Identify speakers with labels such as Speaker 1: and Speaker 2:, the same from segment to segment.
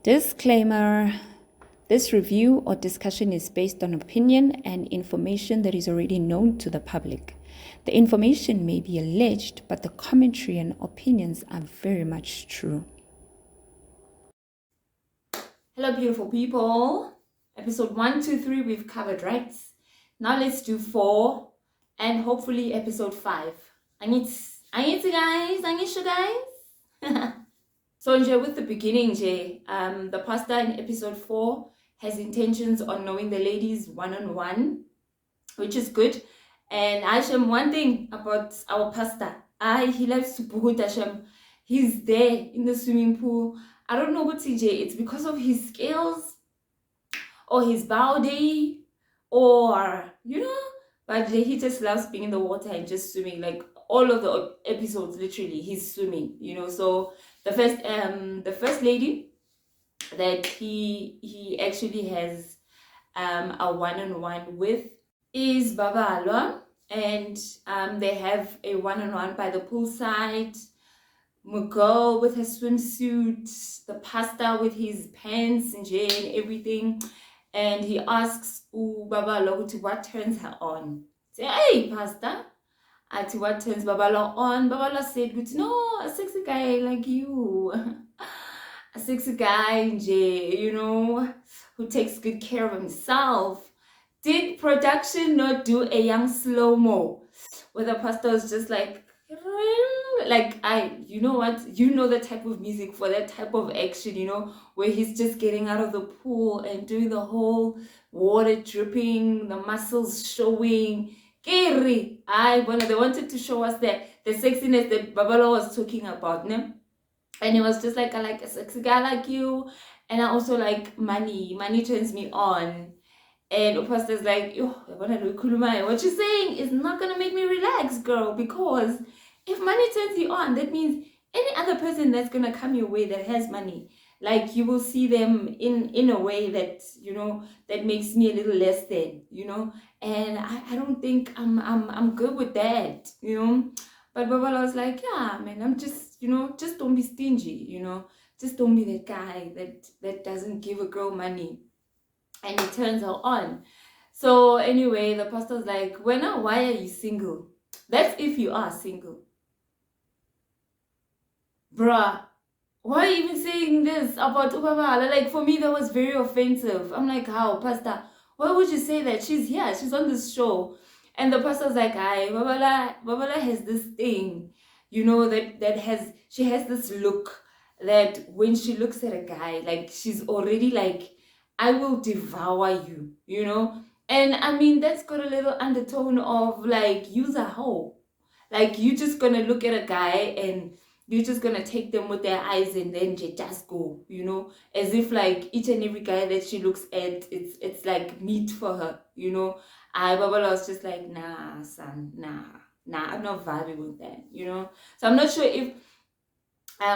Speaker 1: Disclaimer: this review or discussion is based on opinion and information that is already known to the public. The information may be alleged, but the commentary and opinions are very much true. Hello, beautiful people. Episode 1, 2, 3 we've covered, right? Now let's do 4 and hopefully episode 5. I need you guys. So with the beginning, the pastor in episode 4 has intentions on knowing the ladies one-on-one, which is good. And Hashem, one thing about our pastor, he likes to puhut Hashem. He's there in the swimming pool. I don't know what CJ, it's because of his skills or his body or, but he just loves being in the water and just swimming. Like all of the episodes, literally, he's swimming, So the first lady that he actually has a one-on-one with is Baba Alwa, and they have a one-on-one by the poolside. Mugo with her swimsuit, the pastor with his pants and everything, and he asks Baba Alwa what turns her on. Say, hey, pastor. At what turns Babala on? Babala said, no, a sexy guy like you. A sexy guy, who takes good care of himself. Did production not do a young slow-mo? Where the pastor was just like you know what? You know the type of music for that type of action, where he's just getting out of the pool and doing the whole water dripping, the muscles showing. They wanted to show us the sexiness that Babalo was talking about, ne? And it was just like, I like a sexy guy like you, and I also like money. Money turns me on. And the pastor's like, what you're saying is not gonna make me relax, girl, because if money turns you on, that means any other person that's gonna come your way that has money, like you will see them in a way that that makes me a little less than, and I don't think I'm good with that, But Babala was like, yeah, man, I'm just just don't be stingy, just don't be that guy that doesn't give a girl money and it turns her on. So anyway, the pastor's like, why are you single? That's if you are single. Bruh, why are you even saying this about Ubabala? Like, for me, that was very offensive. I'm like, how, pastor? Why would you say that? She's here. She's on this show. And the pastor's like, Babala has this thing, she has this look that when she looks at a guy, like, she's already like, I will devour you, And I mean, that's got a little undertone of like, use a hoe. Like, you're just going to look at a guy and you're just going to take them with their eyes and then just go, as if like each and every guy that she looks at, it's like meat for her, Babala was just like, nah, son, nah, I'm not vibing with that, So I'm not sure if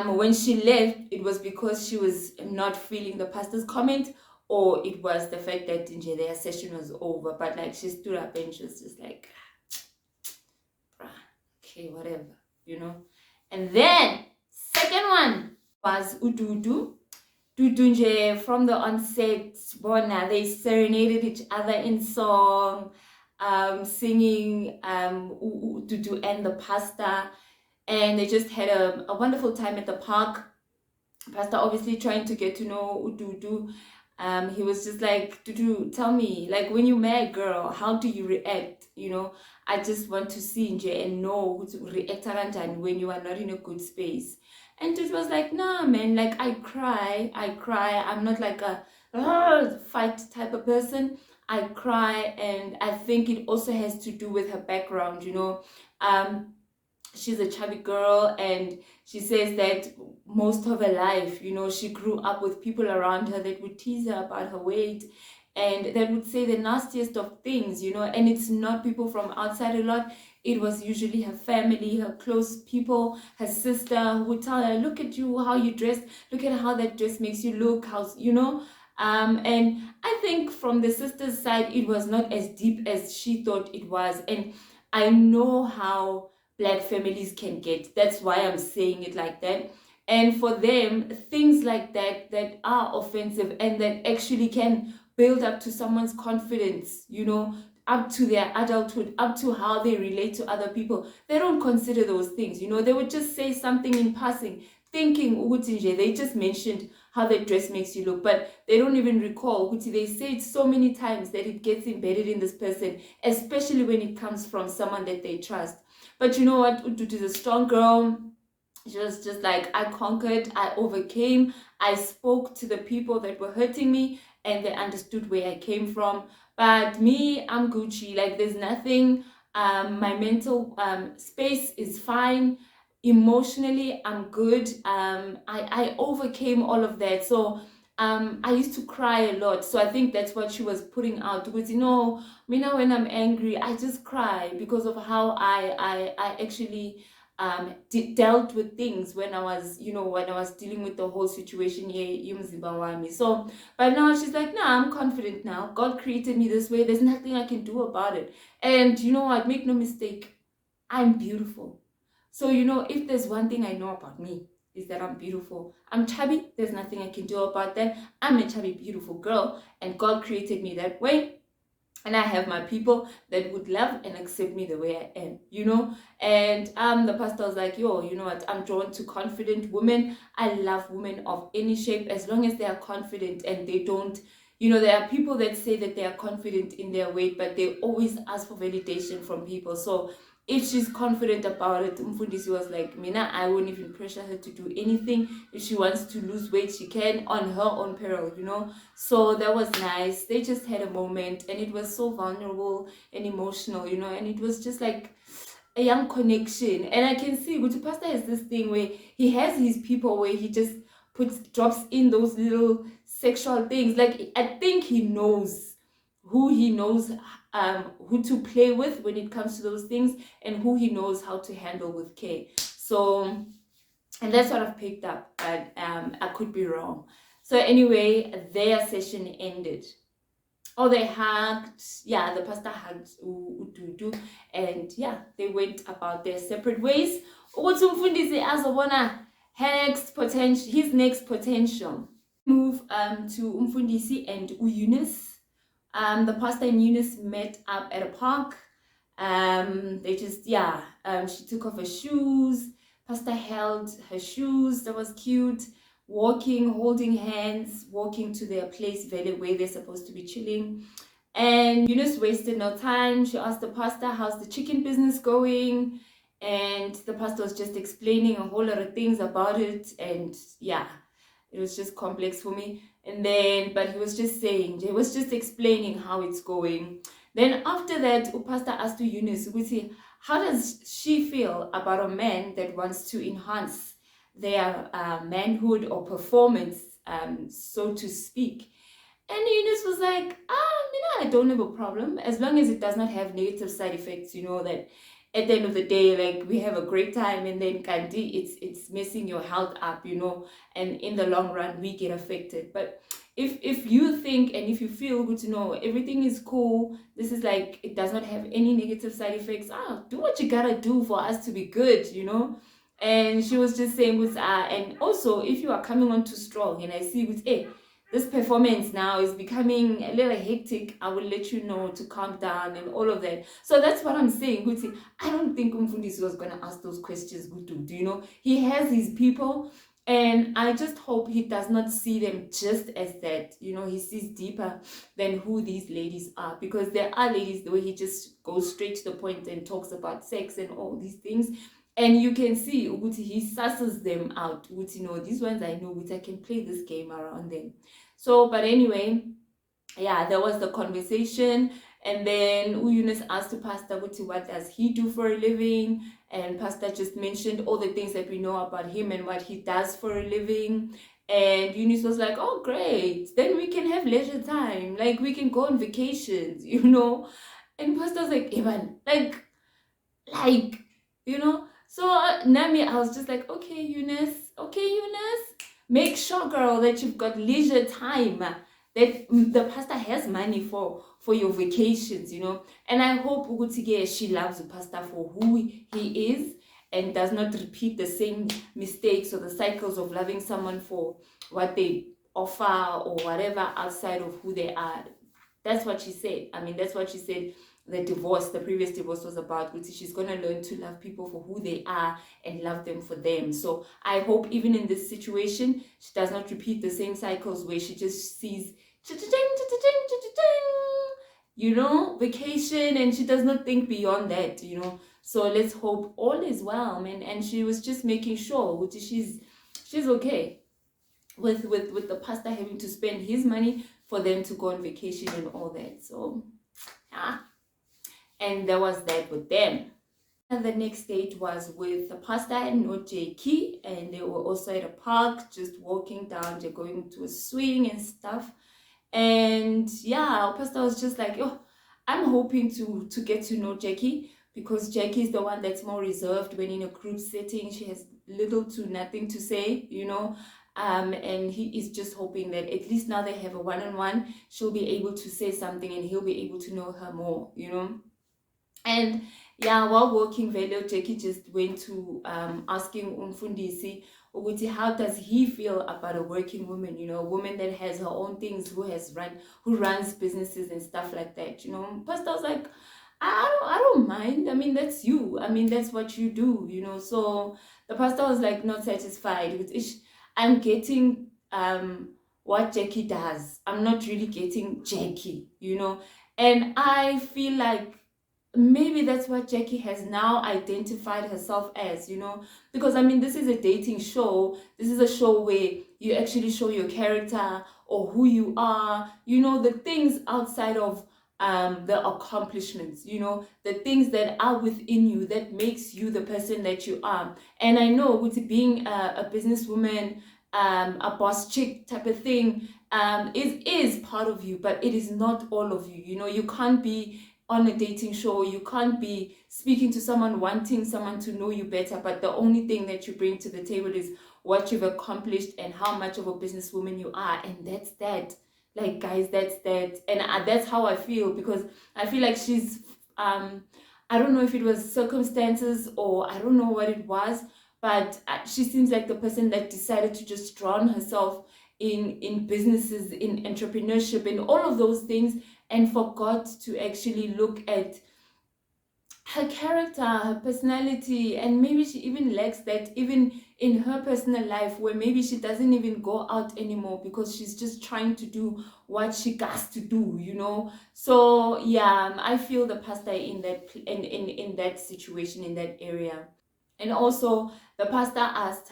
Speaker 1: when she left, it was because she was not feeling the pastor's comment, or it was the fact that their session was over. But like, she stood up and she was just like, okay, whatever, And then second one was Ududu. Dudunje, from the onset, Bona, they serenaded each other in song, singing Ududu and the pastor, and they just had a wonderful time at the park. Pastor obviously trying to get to know Ududu. He was just like, Dudu, tell me, like, when you're mad, girl, how do you react? I just want to see and know who to react when you are not in a good space. And Dudu was like, nah, man, like, I cry. I'm not like a fight type of person. I cry, and I think it also has to do with her background, She's a chubby girl, and she says that most of her life, she grew up with people around her that would tease her about her weight and that would say the nastiest of things, and it's not people from outside a lot. It was usually her family, her close people, her sister, who would tell her, look at you, how you dress, look at how that dress makes you look, and I think from the sister's side, it was not as deep as she thought it was. And I know how Black families can get. That's why I'm saying it like that. And for them, things like that that are offensive and that actually can build up to someone's confidence, up to their adulthood, up to how they relate to other people, they don't consider those things. They would just say something in passing, thinking ukuthi nje, they just mentioned how that dress makes you look, but they don't even recall ukuthi they say it so many times that it gets embedded in this person, especially when it comes from someone that they trust. But you know what, Ududu is a strong girl. She was just like, I conquered, I overcame, I spoke to the people that were hurting me, and they understood where I came from. But me, I'm Gucci. Like, there's nothing. My mental space is fine. Emotionally, I'm good. I overcame all of that. So I used to cry a lot. So I think that's what she was putting out. Because me now when I'm angry, I just cry because of how I actually dealt with things when I was dealing with the whole situation here. So but now she's like, nah, I'm confident now. God created me this way. There's nothing I can do about it. And you know what? Make no mistake, I'm beautiful. So if there's one thing I know about me, is that I'm beautiful. I'm chubby. There's nothing I can do about that. I'm a chubby, beautiful girl, and God created me that way. And I have my people that would love and accept me the way I am, And the pastor was like, yo, you know what? I'm drawn to confident women. I love women of any shape, as long as they are confident and they don't, there are people that say that they are confident in their weight, but they always ask for validation from people. So if she's confident about it, Mfundisi was like, Mina, I won't even pressure her to do anything. If she wants to lose weight, she can on her own peril, So that was nice. They just had a moment, and it was so vulnerable and emotional, and it was just like a young connection. And I can see Gucci Pastor has this thing where he has his people where he just drops in those little sexual things. Like, I think he knows who to play with when it comes to those things, and who he knows how to handle with care. So, and that's what I've picked up, but I could be wrong. So anyway, their session ended. Oh, they hugged. Yeah, the pastor hugged Ududu, and yeah, they went about their separate ways. His next potential. Move to Umfundisi and Eunice. The pastor and Eunice met up at a park. They just, she took off her shoes. Pastor held her shoes. That was cute. Walking, holding hands, walking to their place where they're supposed to be chilling. And Eunice wasted no time. She asked the pastor, how's the chicken business going? And the pastor was just explaining a whole lot of things about it. And yeah, it was just complex for me. And then, but he was just explaining how it's going. Then after that, Pastor asked Eunice, how does she feel about a man that wants to enhance their manhood or performance, so to speak? And Eunice was like, I don't have a problem, as long as it does not have negative side effects, that at the end of the day, like, we have a great time, and then Kandi, it's messing your health up, and in the long run, we get affected. But if you think and if you feel good to know everything is cool, this is like, it does not have any negative side effects, do what you gotta do for us to be good, And she was just saying, and also, if you are coming on too strong, and I see this performance now is becoming a little hectic, I will let you know to calm down and all of that. So that's what I'm saying. I don't think Umfundisi was going to ask those questions. He has his people, and I just hope he does not see them just as that. He sees deeper than who these ladies are, because there are ladies the way he just goes straight to the point and talks about sex and all these things. And you can see he susses them out. These ones I know, I can play this game around them. So, but anyway, yeah, there was the conversation. And then Eunice asked the pastor, what does he do for a living? And pastor just mentioned all the things that we know about him and what he does for a living. And Eunice was like, oh, great. Then we can have leisure time. Like, we can go on vacations, And pastor's like, Evan, So Nami, I was just like, okay, Eunice, make sure, girl, that you've got leisure time, that the pastor has money for your vacations, And I hope Ugutige, she loves the pastor for who he is, and does not repeat the same mistakes or the cycles of loving someone for what they offer or whatever outside of who they are. That's what she said. I mean, that's what she said the previous divorce was about, which she's going to learn to love people for who they are and love them for them. So I hope even in this situation, she does not repeat the same cycles where she just sees, vacation, and she does not think beyond that, So let's hope all is well, man. And she was just making sure, which she's okay with the pastor having to spend his money for them to go on vacation and all that. So, yeah. And there was that with them. And the next date was with the pastor and Jackie, and they were also at a park, just walking down. They're going to a swing and stuff. And yeah, our pastor was just like, oh, I'm hoping to get to know Jackie, because Jackie is the one that's more reserved when in a group setting. She has little to nothing to say, and he is just hoping that at least now they have a one-on-one, she'll be able to say something and he'll be able to know her more, And yeah, while walking, Velo Jackie just went to asking Umfundisi, how does he feel about a working woman, a woman that has her own things, who runs businesses and stuff like that, Pastor was like, I don't mind. I mean, that's you. I mean, that's what you do, So the pastor was like not satisfied with it. I'm getting what Jackie does. I'm not really getting Jackie, And I feel like maybe that's what Jackie has now identified herself as, because I mean, this is a dating show. This is a show where you actually show your character or who you are, the things outside of the accomplishments, the things that are within you that makes you the person that you are. And I know with being a businesswoman, a boss chick type of thing, is part of you, but it is not all of you. You can't be on a dating show, you can't be speaking to someone, wanting someone to know you better, but the only thing that you bring to the table is what you've accomplished and how much of a businesswoman you are. And that's that. Like, guys, that's that. And that's how I feel, because I feel like she's I don't know if it was circumstances or I don't know what it was, but she seems like the person that decided to just drown herself in businesses, in entrepreneurship, and all of those things, and forgot to actually look at her character, her personality, and maybe she even lacks that even in her personal life, where maybe she doesn't even go out anymore because she's just trying to do what she has to do, So yeah, I feel the pastor in that situation, in that area. And also the pastor asked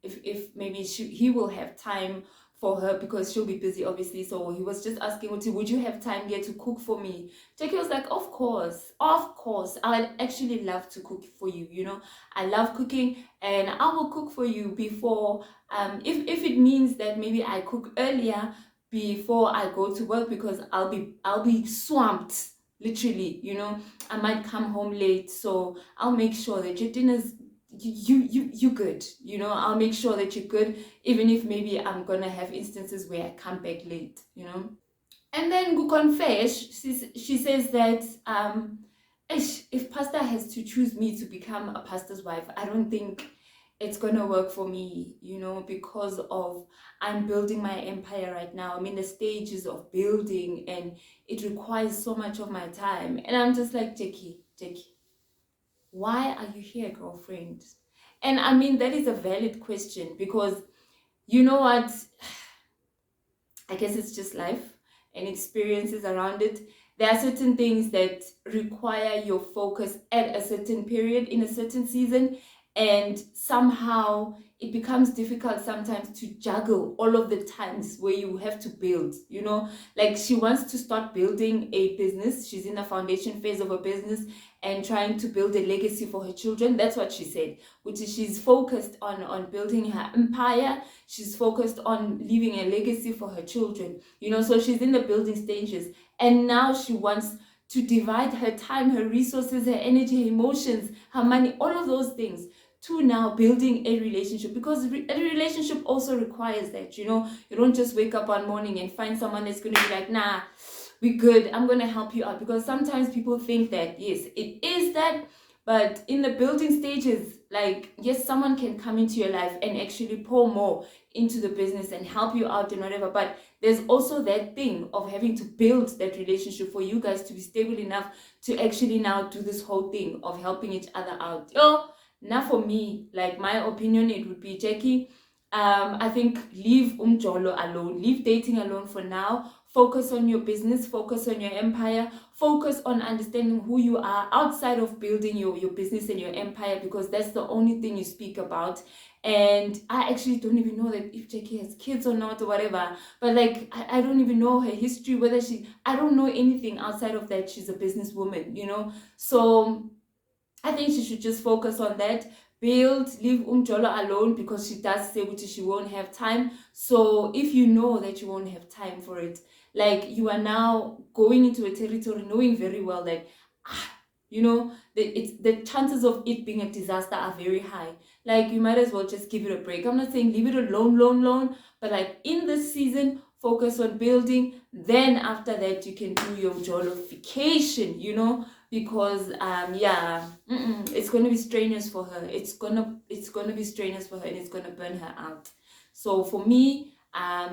Speaker 1: if maybe he will have time for her, because she'll be busy, obviously. So he was just asking, would you have time here to cook for me? Jackie was like, of course, I'd actually love to cook for you. I love cooking, and I will cook for you before, if it means that maybe I cook earlier before I go to work, because I'll be swamped, literally. I might come home late, so I'll make sure that your dinner's you good. I'll make sure that you're good, even if maybe I'm gonna have instances where I come back late. And then Gukon she says that if pastor has to choose me to become a pastor's wife, I don't think it's gonna work for me, because of I'm building my empire right now. I'm in the stages of building, and it requires so much of my time. And I'm just like, Jackie, why are you here, girlfriend? And I mean, that is a valid question, because you know what? I guess it's just life and experiences around it. There are certain things that require your focus at a certain period in a certain season, and somehow it becomes difficult sometimes to juggle all of the times where you have to build, like she wants to start building a business. She's in the foundation phase of a business and trying to build a legacy for her children. That's what she said, which is she's focused on building her empire. She's focused on leaving a legacy for her children, so she's in the building stages, and now she wants to divide her time, her resources, her energy, her emotions, her money, all of those things, to now building a relationship, because a relationship also requires that, you don't just wake up one morning and find someone that's going to be like, nah, we good, I'm going to help you out. Because sometimes people think that, yes, it is that, But in the building stages, like, yes, someone can come into your life and actually pour more into the business and help you out and whatever, but there's also that thing of having to build that relationship for you guys to be stable enough to actually now do this whole thing of helping each other out. Now for me, like, my opinion, it would be, Jackie, I think leave umjolo alone, leave dating alone for now. Focus on your business, focus on your empire, focus on understanding who you are outside of building your business and your empire, because that's the only thing you speak about. And I actually don't even know that if Jackie has kids or not or whatever, but like, I don't even know her history, whether I don't know anything outside of that. She's a businesswoman, you know, so I think she should just focus on that. Leave Umjolo alone, because she does say which she won't have time. So if you know that you won't have time for it, like, you are now going into a territory knowing very well that, you know, the chances of it being a disaster are very high. Like, you might as well just give it a break. I'm not saying leave it alone, but like, in this season, focus on building. Then after that, you can do your jollification, you know, because it's gonna be strenuous for her. It's gonna be strenuous for her, and it's gonna burn her out. So for me,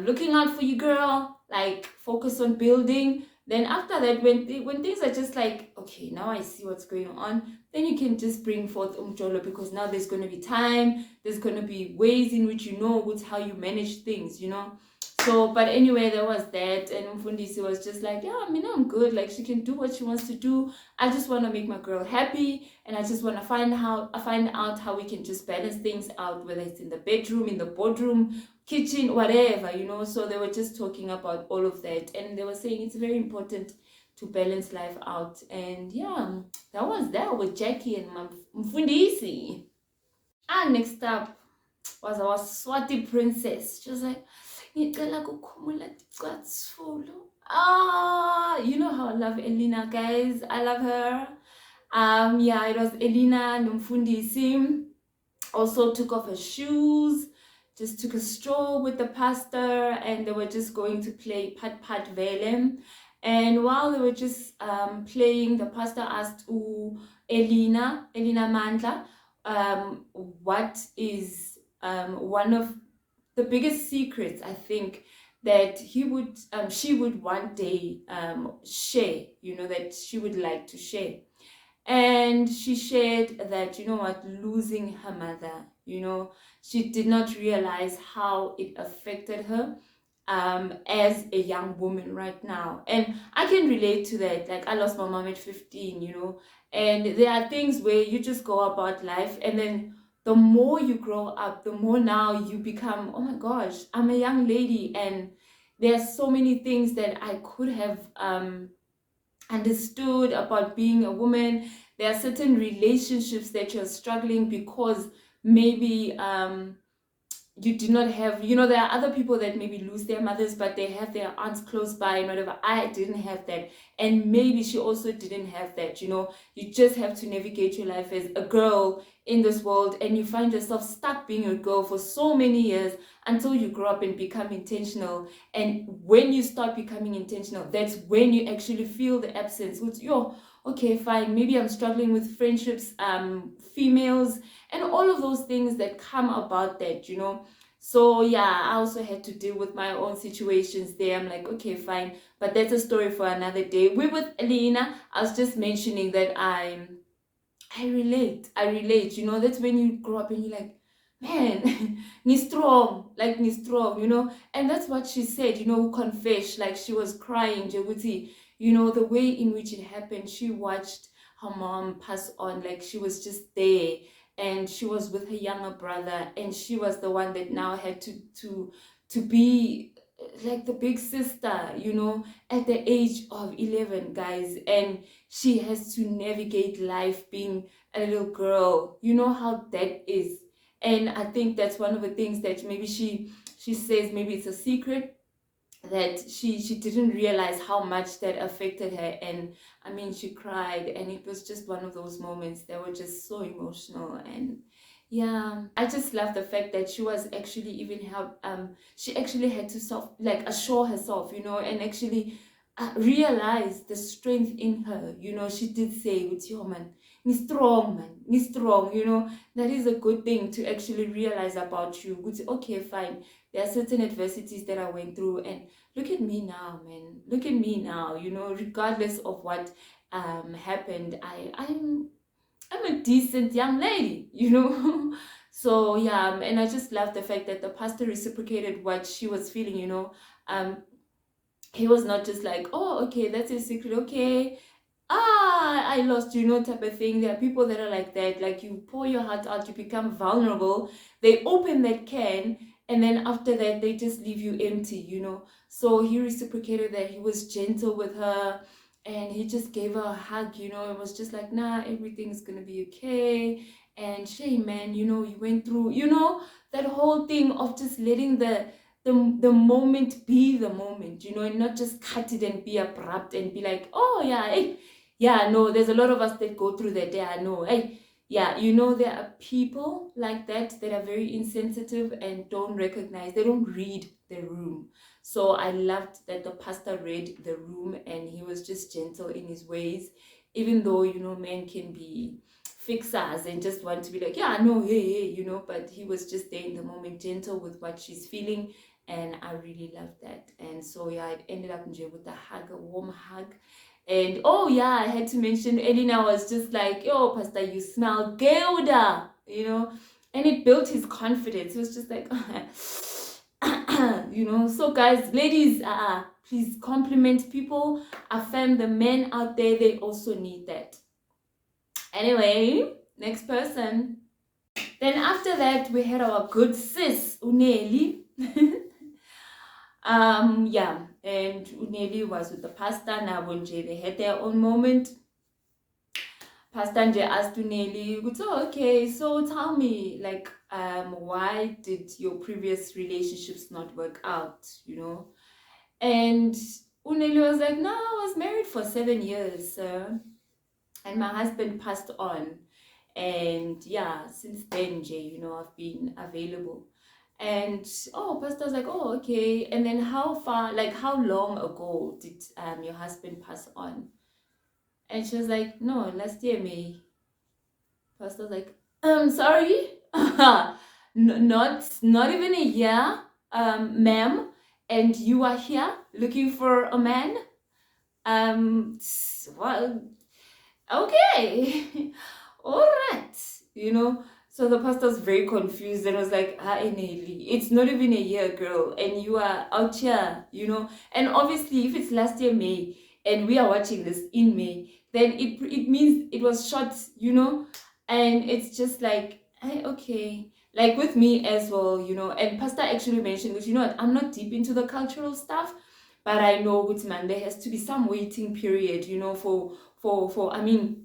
Speaker 1: looking out for you, girl. Like, focus on building. Then after that, when things are just like, okay, now I see what's going on, then you can just bring forth umjolo, because now there's going to be time, there's going to be ways in which you know what's how you manage things, you know. So, but anyway, there was that, and Mfundisi was just like, yeah, I mean, I'm good, like, she can do what she wants to do. I just want to make my girl happy, and I just want to find out how we can just balance things out, whether it's in the bedroom, in the boardroom, kitchen, whatever, you know. So they were just talking about all of that, and they were saying it's very important to balance life out. And yeah, that was that with Jackie and Mfundisi. Next up was our Swati princess. She was like, you know how I love Elena, guys. I love her. Yeah, it was Elena Mfundisi. Also took off her shoes, just took a stroll with the pastor, and they were just going to play Pat Vele. And while they were just playing, the pastor asked Elena Mandla, what is one of the biggest secrets, I think, that she would one day share, you know, that she would like to share. And she shared that, you know what, losing her mother, you know, she did not realize how it affected her as a young woman right now. And I can relate to that. Like, I lost my mom at 15, you know, and there are things where you just go about life, and then the more you grow up, the more now you become, oh my gosh, I'm a young lady, and there are so many things that I could have understood about being a woman. There are certain relationships that you're struggling because maybe you do not have, you know, there are other people that maybe lose their mothers, but they have their aunts close by and whatever. I didn't have that, and maybe she also didn't have that, you know. You just have to navigate your life as a girl in this world, and you find yourself stuck being a girl for so many years until you grow up and become intentional. And when you start becoming intentional, that's when you actually feel the absence. Which, okay, fine, maybe I'm struggling with friendships, females, and all of those things that come about that, you know. So yeah, I also had to deal with my own situations there. I'm like, okay, fine, but that's a story for another day. We're with Elena. I was just mentioning that I relate, you know. That's when you grow up and you're like, man, ni strong, you know. And that's what she said, you know, confess, like, she was crying, Jebuti, you know, the way in which it happened. She watched her mom pass on, like, she was just there, and she was with her younger brother, and she was the one that now had to be like the big sister, you know, at the age of 11, guys. And she has to navigate life being a little girl. You know how that is. And I think that's one of the things that maybe she says, maybe it's a secret, that she didn't realize how much that affected her. And I mean, she cried, and it was just one of those moments that were just so emotional. And yeah, I just love the fact that she was actually even she actually had to assure herself, you know, and actually realize the strength in her. You know, she did say with your man, Ni strong, man. Ni strong, you know. That is a good thing to actually realize about you. Good, okay, fine. There are certain adversities that I went through, and look at me now, man. Look at me now, you know, regardless of what happened, I'm a decent young lady, you know. So yeah, and I just love the fact that the pastor reciprocated what she was feeling, you know. He was not just like, oh, okay, that's a secret, okay, I lost, you know, type of thing. There are people that are like that, like you pour your heart out, you become vulnerable, they open that can, and then after that they just leave you empty, you know. So he reciprocated that. He was gentle with her, and he just gave her a hug, you know. It was just like, nah, everything's gonna be okay. And shame, man, you know, you went through, you know, that whole thing of just letting the moment be the moment, you know, and not just cut it and be abrupt and be like, oh yeah, hey, yeah, no, there's a lot of us that go through that. Yeah, no, hey, yeah, you know, there are people like that that are very insensitive and don't recognize, they don't read the room. So I loved that the pastor read the room, and he was just gentle in his ways, even though, you know, men can be fixers and just want to be like, yeah, no, hey, you know, but he was just there in the moment, gentle with what she's feeling. And I really loved that. And so yeah, it ended up with a hug, a warm hug. And oh yeah, I had to mention Elena was just like, yo, Pastor, you smell gilda, you know. And it built his confidence. It was just like you know. So guys, ladies, please compliment people, affirm the men out there, they also need that. Anyway, next person. Then after that, we had our good sis Uneli. Yeah, and Uneli was with the pastor. Now when they had their own moment, Pastor Nje asked Uneli, oh, okay, so tell me, like, why did your previous relationships not work out, you know? And Uneli was like, no, I was married for 7 years, and my husband passed on. And yeah, since then, Jay, you know, I've been available. And oh, pastor was like, oh, okay. And then how far, like how long ago did your husband pass on? And she was like, no, last year May. Pastor was like, sorry, not even a year, ma'am, and you are here looking for a man. Well, okay. All right, you know. So the pastor's very confused and was like, Eneli, it's not even a year, girl, and you are out here, you know. And obviously, if it's last year May and we are watching this in May, then it means it was shot, you know. And it's just like, okay, like with me as well, you know. And pastor actually mentioned, which, you know what, I'm not deep into the cultural stuff, but I know, with man, there has to be some waiting period, you know, for I mean,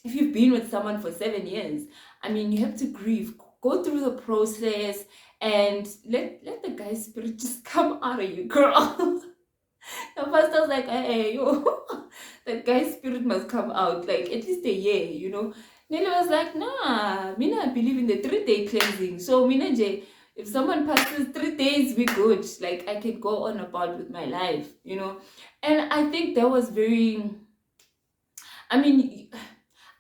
Speaker 1: if you've been with someone for 7 years, I mean, you have to grieve, go through the process, and let the guy's spirit just come out of you, girl. The pastor was like, hey, yo, that guy's spirit must come out, like at least a year, you know. Nelly was like, nah, Mina, I believe in the 3-day cleansing. So Mina J, if someone passes 3 days, we good. Like I can go on about with my life, you know. And I think that was very, I mean,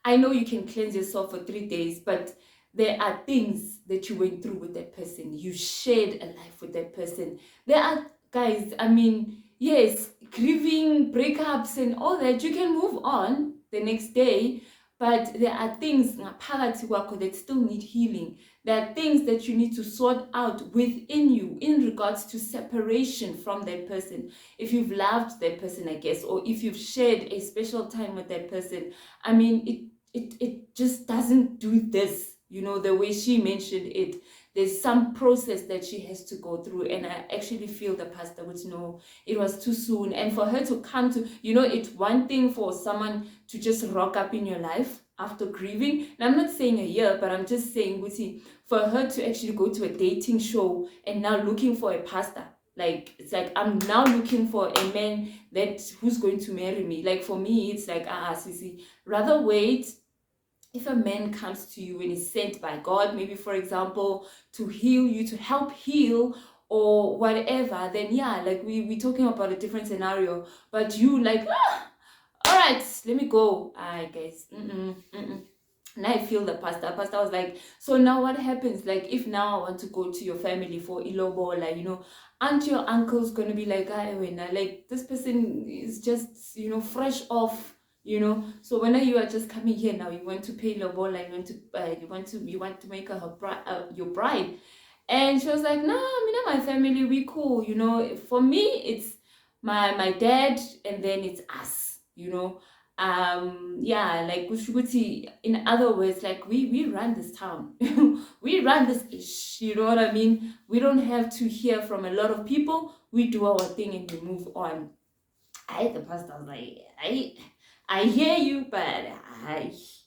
Speaker 1: I know you can cleanse yourself for 3 days, but there are things that you went through with that person. You shared a life with that person. There are, guys, I mean, yes, grieving, breakups and all that, you can move on the next day, but there are things that still need healing. There are things that you need to sort out within you in regards to separation from that person. If you've loved that person, I guess, or if you've shared a special time with that person, I mean, it just doesn't do this, you know, the way she mentioned it. There's some process that she has to go through, and I actually feel the pastor would know it was too soon. And for her to come to, you know, it's one thing for someone to just rock up in your life after grieving. And I'm not saying a year, but I'm just saying, for her to actually go to a dating show and now looking for a pastor, like it's like I'm now looking for a man who's going to marry me. Like for me, it's like Sissy, rather wait. If a man comes to you and is sent by God, maybe for example, to heal you, to help heal or whatever, then yeah, like we're talking about a different scenario. But you like, all right, let me go. Guys, And I feel the pastor. Pastor was like, so now what happens? Like, if now I want to go to your family for ilobola, aren't your uncles going to be like, like, this person is just, fresh off, So when you are just coming here now, you want to pay ilobola, you want to make her your bride. And she was like, no, my family, we cool, For me, it's my dad, and then it's us, like kushukuthi, in other words, like we run this town. We run this ish, you know what I mean? We don't have to hear from a lot of people. We do our thing and we move on. The pastor was like, I hear you, but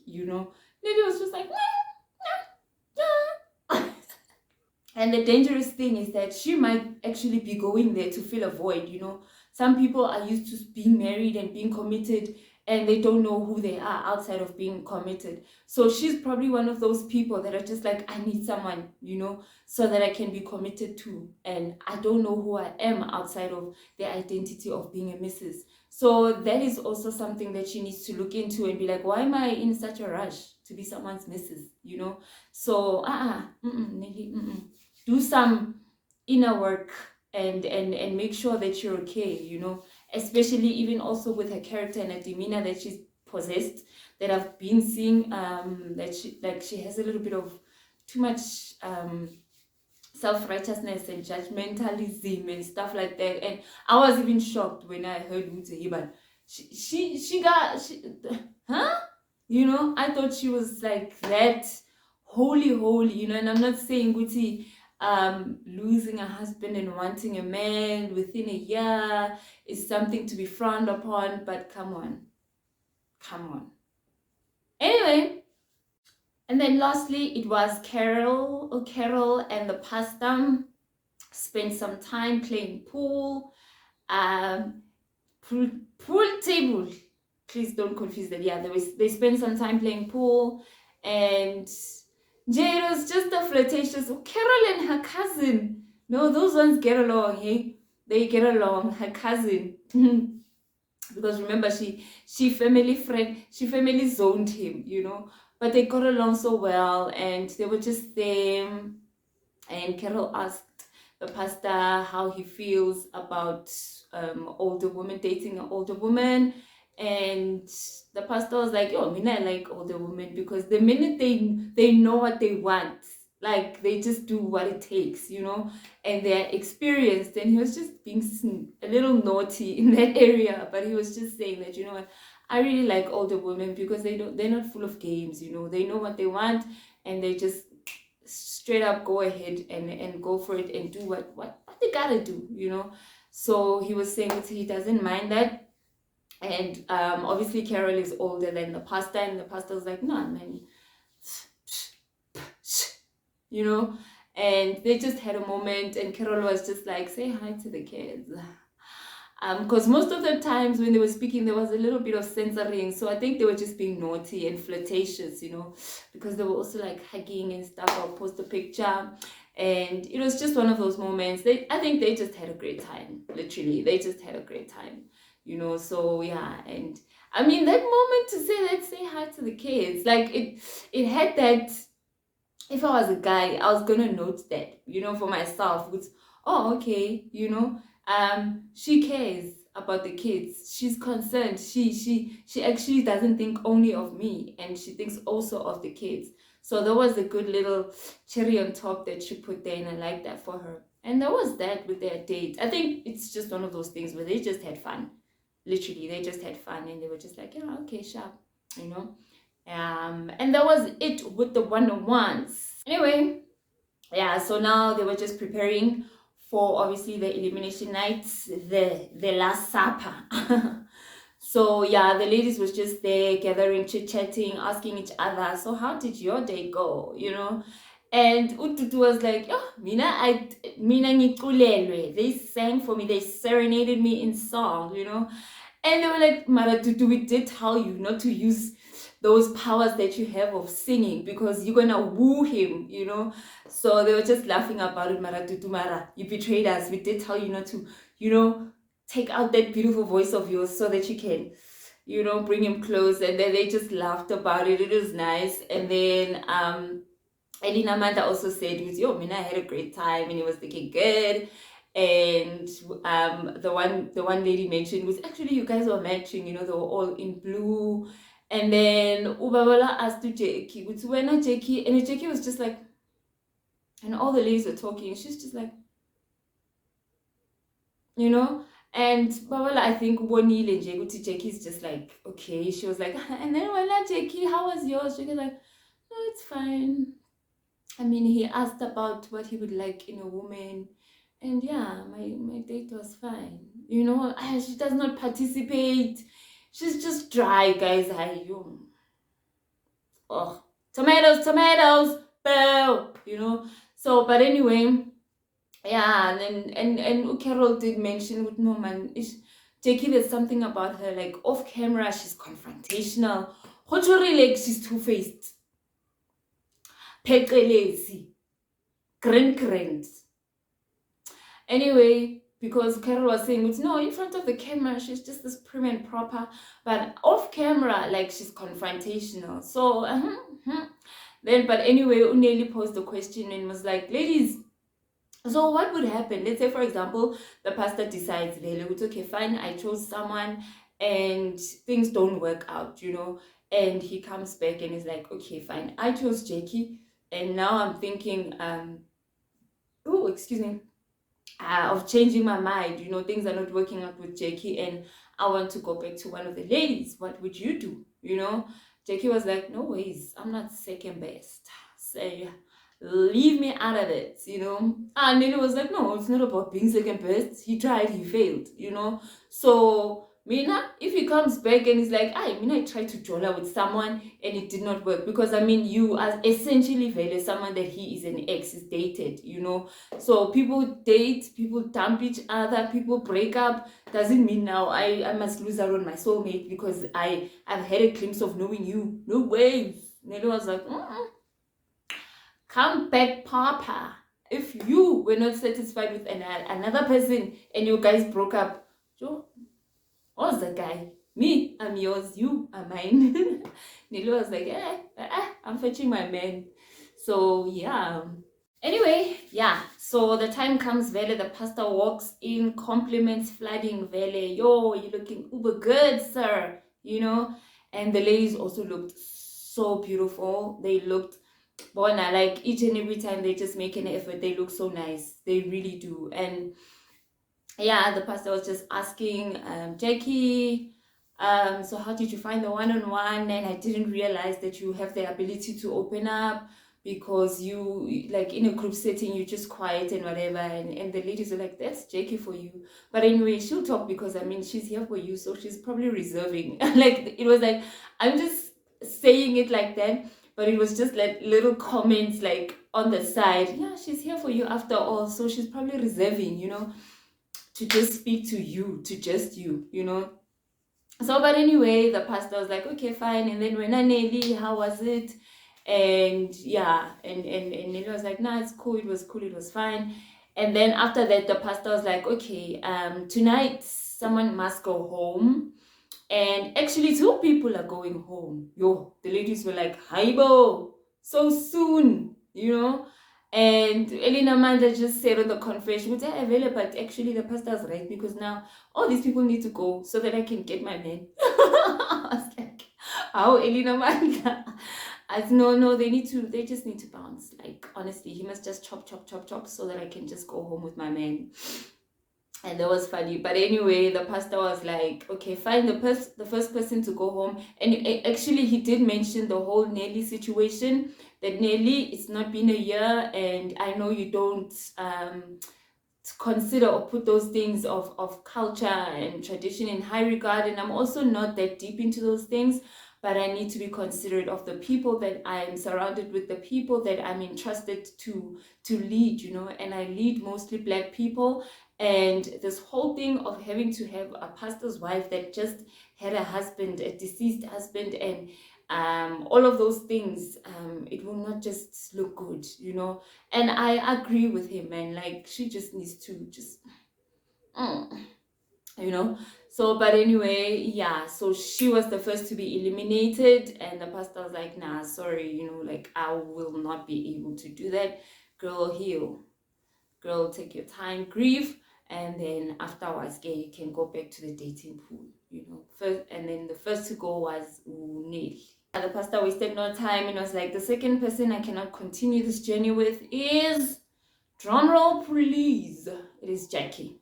Speaker 1: Lily was just like, and the dangerous thing is that she might actually be going there to fill a void, Some people are used to being married and being committed, and they don't know who they are outside of being committed. So she's probably one of those people that are just like, I need someone, so that I can be committed to. And I don't know who I am outside of the identity of being a Mrs. So that is also something that she needs to look into and be like, why am I in such a rush to be someone's Mrs.? So, Nelly, do some inner work and make sure that you're okay, especially even also with her character and her demeanor, that she's possessed, that I've been seeing, that she has a little bit of too much self-righteousness and judgmentalism and stuff like that. And I was even shocked when I heard Mutse, she got I thought she was like that holy, and I'm not saying Guti losing a husband and wanting a man within a year is something to be frowned upon, but come on. Anyway, and then lastly, it was Carol and the pastor spent some time playing pool table. Please don't confuse that. Yeah, they spent some time playing pool, and it was just a flirtatious. Carol and her cousin. No, those ones get along, hey? They get along. Her cousin. Because remember, she family zoned him, But they got along so well, and they were just there. And Carol asked the pastor how he feels about older women dating an older woman. And the pastor was like, I like older women, because the minute they know what they want, like they just do what it takes, and they're experienced. And he was just being a little naughty in that area, but he was just saying that, what, I really like older women because they're not full of games, they know what they want, and they just straight up go ahead and go for it and do what they gotta do, So he was saying that he doesn't mind that. And obviously Carol is older than the pastor, and the pastor was like, no, man, and they just had a moment, and Carol was just like, say hi to the kids, because most of the times when they were speaking, there was a little bit of censoring, so I think they were just being naughty and flirtatious, because they were also like hugging and stuff. I'll post a picture, and it was just one of those moments. I think they just had a great time. Literally, they just had a great time. So yeah. And I mean, that moment to say, let's say hi to the kids, like it had that, if I was a guy, I was gonna note that, for myself, with, oh, okay, she cares about the kids, she's concerned, she actually doesn't think only of me, and she thinks also of the kids. So there was a good little cherry on top that she put there, and I like that for her. And there was that with their date. I think it's just one of those things where they just had fun. Literally, they just had fun, and they were just like, yeah, okay, sharp, and that was it with the one-on-ones. Anyway, yeah, so now they were just preparing for, obviously, the elimination nights, the last supper. So yeah, the ladies was just there gathering, chit-chatting, asking each other, so how did your day go, And Ututu was like, oh, mina ngiculelwe. They sang for me, they serenaded me in song, And they were like, Mara Tutu, we did tell you not to use those powers that you have of singing, because you're gonna woo him, So they were just laughing about it. Mara Tutu, Mara, you betrayed us. We did tell you not to, take out that beautiful voice of yours so that you can you know, bring him close. And then they just laughed about it. It was nice. And then Elena Amanda also said, "With yo, I had a great time and it was looking good." And the one lady mentioned was actually you guys were matching, you know, they were all in blue. And then Ubabala asked to Jackie, when Jackie, and Jackie was just like, and all the ladies were talking, and she's just like, you know. And Babala, I think Bonile Jackie's just like, okay. She was like, and then when Jackie, how was yours? She was like, no, it's fine. I mean, he asked about what he would like in a woman. And yeah, my date was fine. You know, she does not participate. She's just dry, guys. Oh, tomatoes, boo, you know. So, but anyway, yeah, and Carol did mention with no man, Jackie, there's something about her, like off camera, she's confrontational. Like she's two-faced. Pekelezi. Grand. Anyway, because Carol was saying, no, in front of the camera, she's just this prim and proper, but off camera, like she's confrontational. So, then, but anyway, Uneli posed the question and was like, ladies, so what would happen? Let's say, for example, the pastor decides, okay, fine, I chose someone and things don't work out, you know, and he comes back and is like, okay, fine, I chose Jackie, and now I'm thinking, oh, excuse me, of changing my mind, you know, things are not working out with Jackie and I want to go back to one of the ladies. What would you do? You know, Jackie was like, no ways, I'm not second best, so leave me out of it, you know. And then it was like, no, it's not about being second best. He tried, he failed, you know. So Mina, if he comes back and he's like, I tried to jola with someone and it did not work, because I mean, you are essentially value someone that he is an ex, is dated, you know. So people date, people dump each other, people break up. Doesn't mean now I must lose out on my soulmate because I've had a glimpse of knowing you. No way. Nelly was like, come back, Papa. If you were not satisfied with another person and you guys broke up, Joe, what's the guy? Me, I'm yours, you are mine. Nelly was like, I'm fetching my man. So yeah. Anyway, yeah, so the time comes, Vele, the pastor walks in, compliments flooding Vele. Yo, you're looking uber good, sir, you know. And the ladies also looked so beautiful. They looked, Bona, like each and every time they just make an effort, they look so nice. They really do. And yeah, the pastor was just asking Jackie, so how did you find the one-on-one? And I didn't realize that you have the ability to open up, because you, like in a group setting, you're just quiet and whatever. And the ladies are like, that's Jackie for you. But anyway, she'll talk, because I mean, she's here for you, so she's probably reserving. Like, it was like, I'm just saying it like that, but it was just like little comments like on the side. Yeah, she's here for you after all, so she's probably reserving, you know, to just speak to you, to just you know. So, but anyway, the pastor was like, okay, fine. And then when Nelly, how was it? And yeah, and Nelly was like, nah, it's cool, it was cool, it was fine. And then after that, the pastor was like, okay, tonight someone must go home. And actually 2 people are going home. Yo, the ladies were like, Haibo, so soon, you know. And Elena Amanda just said on the confession, but actually the pastor's right, because now all these people need to go so that I can get my man. I was like, how, Elena Amanda? I said, no, they just need to bounce. Like, honestly, he must just chop so that I can just go home with my man. And that was funny. But anyway, the pastor was like, okay, fine, the first person to go home. And actually, he did mention the whole Nelly situation, that Nelly, it's not been a year, and I know you don't consider or put those things of culture and tradition in high regard, and I'm also not that deep into those things, but I need to be considerate of the people that I'm surrounded with, the people that I'm entrusted to lead, you know. And I lead mostly Black people, and this whole thing of having to have a pastor's wife that just had a husband, a deceased husband, and all of those things, it will not just look good, you know. And I agree with him, man. Like, she just needs to just you know. So, but anyway, yeah, so she was the first to be eliminated, and the pastor was like, nah, sorry, you know, like, I will not be able to do that. Girl, heal. Girl, take your time, grieve, and then afterwards, yeah, you can go back to the dating pool, you know. First, and then the first to go was Eunice. The pastor wasted no time and was like, the second person I cannot continue this journey with is, drumroll please, it is Jackie.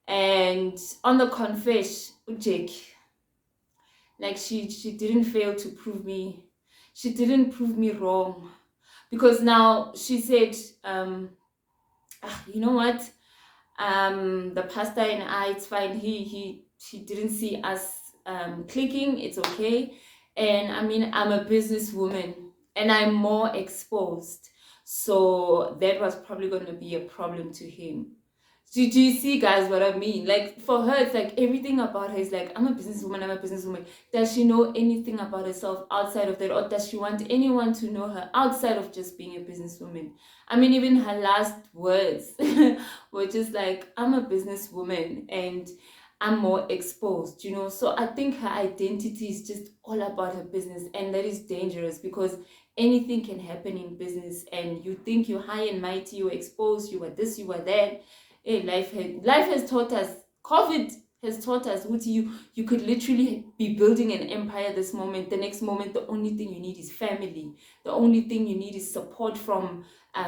Speaker 1: And on the confess, Jackie, like she didn't fail to prove me, she didn't prove me wrong, because now she said, you know what, the pastor and I, it's fine, he didn't see us clicking, it's okay. And I mean, I'm a businesswoman and I'm more exposed, so that was probably going to be a problem to him. Do you see, guys, what I mean? Like, for her, it's like everything about her is like, I'm a businesswoman. Does she know anything about herself outside of that? Or does she want anyone to know her outside of just being a businesswoman? I mean, even her last words were just like, I'm a businesswoman and I'm more exposed, you know? So I think her identity is just all about her business, and that is dangerous because anything can happen in business, and you think you're high and mighty, you're exposed, you are this, you are that. Hey, life has taught us, COVID has taught us, you could literally be building an empire this moment. The next moment, the only thing you need is family. The only thing you need is support from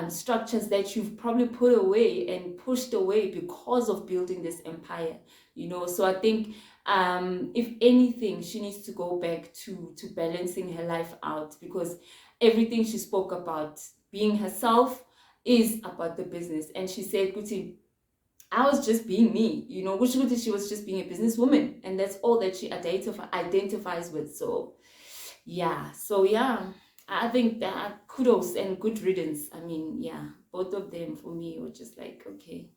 Speaker 1: structures that you've probably put away and pushed away because of building this empire, you know. So I think if anything, she needs to go back to balancing her life out, because everything she spoke about being herself is about the business. And she said, Kuti, I was just being me, you know, which means she was just being a businesswoman, and that's all that she identifies with. So yeah, I think that kudos and good riddance. I mean, yeah, both of them for me were just like, okay,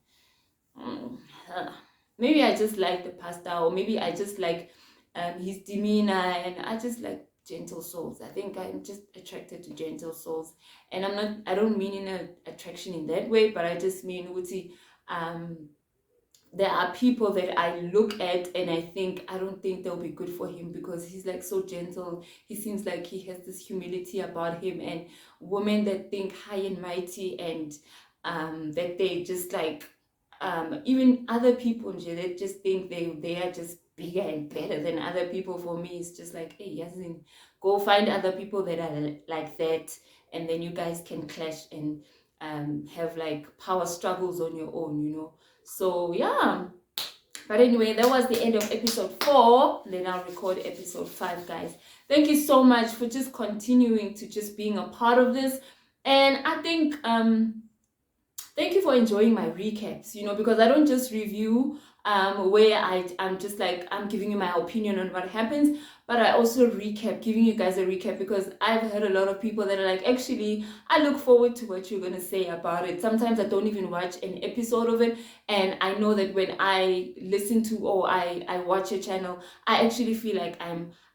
Speaker 1: maybe I just like the pastor, or maybe I just like his demeanor, and I just like gentle souls. I think I'm just attracted to gentle souls, and I don't mean in an attraction in that way, but I just mean, Uti, there are people that I look at and I think, I don't think they'll be good for him, because he's like so gentle. He seems like he has this humility about him. And women that think high and mighty, and that they just like, even other people that just think they are just bigger and better than other people. For me, it's just like, hey, Yasin, go find other people that are like that, and then you guys can clash and have like power struggles on your own, you know. So yeah, but anyway, that was the end of episode 4. Then I'll record episode 5, guys. Thank you so much for just continuing to just being a part of this. And I think thank you for enjoying my recaps, you know, because I don't just review where I'm just like, I'm giving you my opinion on what happens, but I also recap, giving you guys a recap, because I've heard a lot of people that are like, actually, I look forward to what you're going to say about it. Sometimes I don't even watch an episode of it, and I know that when I listen to, or I watch a channel, I actually feel like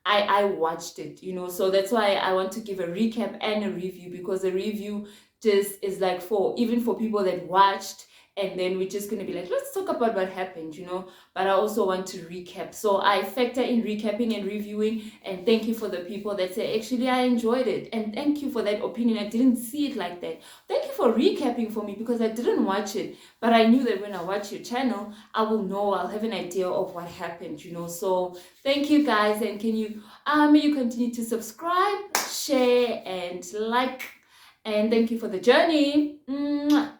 Speaker 1: I watched it, you know. So that's why I want to give a recap and a review, because a review just is like even for people that watched, and then we're just going to be like, let's talk about what happened, you know. But I also want to recap, so I factor in recapping and reviewing. And thank you for the people that say, actually, I enjoyed it, and thank you for that opinion. I didn't see it like that. Thank you for recapping for me, because I didn't watch it, but I knew that when I watch your channel, I will know, I'll have an idea of what happened, you know. So thank you, guys, and can you may you continue to subscribe, share, and like. And thank you for the journey. Mwah.